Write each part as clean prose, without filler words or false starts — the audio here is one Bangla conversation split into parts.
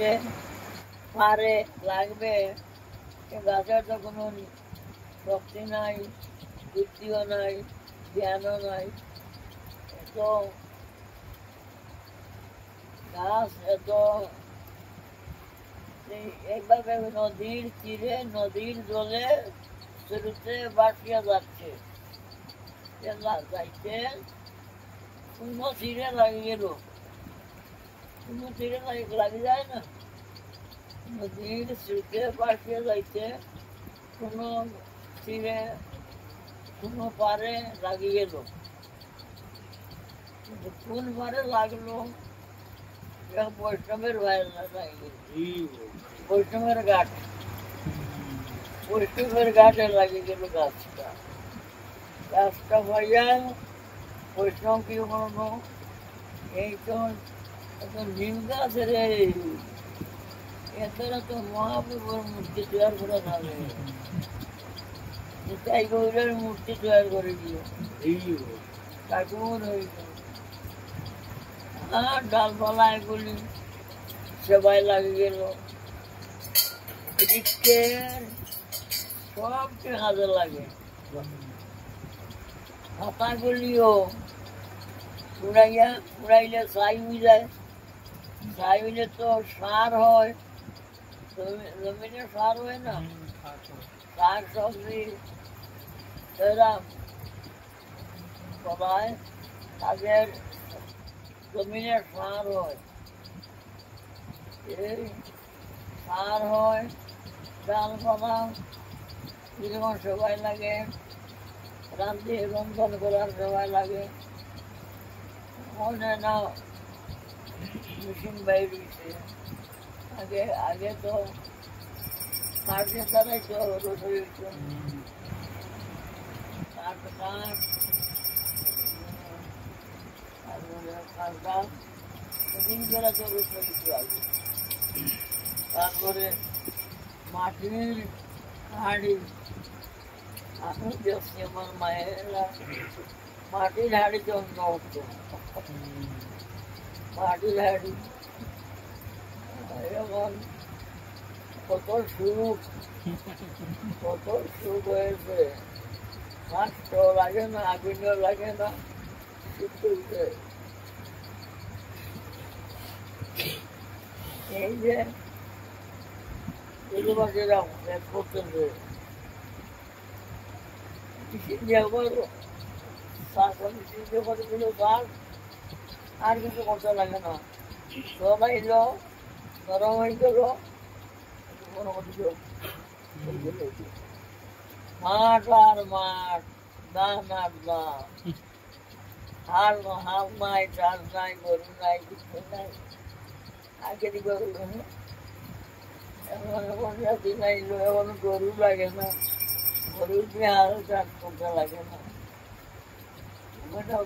যে পারে লাগবে, সে গাছের তো কোনো শক্তি নাই, বুদ্ধিও নাই, জ্ঞানও নাই। এত গাছ এত এইভাবে নদীর তীরে নদীর জলে স্রোতে ভাসিয়া যাচ্ছে, যাইতে কোনো তীরে লাগে গেল, কোনো তীরে লাগে যায় না, নদীর স্রোতে ভাসিয়া যাইতে কোনো তীরে কোনো পারে লাগি গেল। কোন পারে লাগলো? বৈষ্ণবের বাইরে লাগে গেল, বৈষ্ণবের ঘাট, বৈষ্ণবের ঘাটে লাগে গেল গাছটা। গাছটা ভাইয়া বৈষ্ণব কি বলবো, এই তো নিম গাছ রে, এছাড়া তো মহাপ্রভুর মূর্তি তৈরি করা যাবে, তাই গৌরের মূর্তি তৈরি করে দিল, ঠাকুর হইল। আর ডালপালা এগুলি সেবাই লাগে গেল, বৃক্ষের সবকে কাজে লাগে। পাতাগুলিও উড়াইলে ছাই হয়ে যায়, ছাই হইলে তো সার হয়, জমিনে সার হয় না, শাক সবজি এরা সবাই তাদের জমিনে সার হয়, এই সার হয়। ডালপালা যেমন সবাই লাগে, রাঁধে রন্ধন করার সবাই লাগে, মনে না মেশিন বাইরেছে। আগে আগে তো কাঠের দ্বারাই তো রসই হইত, কাঠ কাঠ কাঠটা মেশিন দ্বারা তো রসই হইত আগে। তারপরে মাটির হাঁড়ি, আমি দেখছি আমার মায়েরা মাটির হাঁড়িতে অন্য হতো, মাটির হাঁড়ি এখন কত সুখ, কত সুখ হয়েছে, মাছটাও লাগে না, আগুনও লাগে না, শীতলতে। এই যে এগুলোবাসীরা করতেছে, আর কিছু করতে লাগে না, সবাই এলো গরম হয়ে গেল, মাঠ আর মাঠ, ধান আর ধান, হাল হাল নাই, চাষ নাই, গরু নাই, কিছু নাই। আগের গরু এখন জাতি নাই, এখন গরু লাগে না, গরু দিয়ে হাল চাষ করতে লাগে না।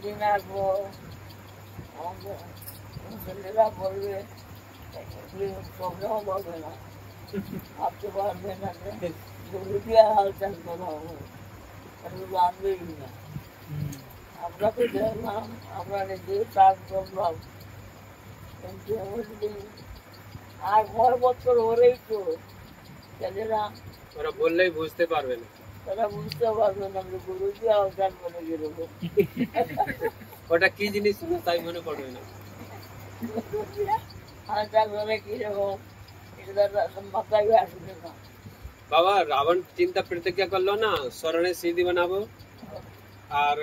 দিন আসবো, আমাদের ছেলেরা বলবে, তোমরাও বলবে না, ভাবতে পারবে না যে গরু দিয়ে হাল চাষ করা হবে, জানবেই না। আমরা তো দেখলাম, আমরা নিজে চাষ করলাম, কিন্তু আর 6 বছর হলেই তো ছেলেরা, ওরা বললেই বুঝতে পারবে না, তারা বুঝতে পারবে না যে গরু দিয়ে হাল চাষ করে গেল, ওটা কি জিনিস ছিল তাই মনে পড়বে না। হাল চাষ করে কিরকম এটা মাথায় আসবে না। বাবা রাবণ চিন্তা প্রতিজ্ঞা করলো না, স্মরণে স্মৃতি বানাবো, আর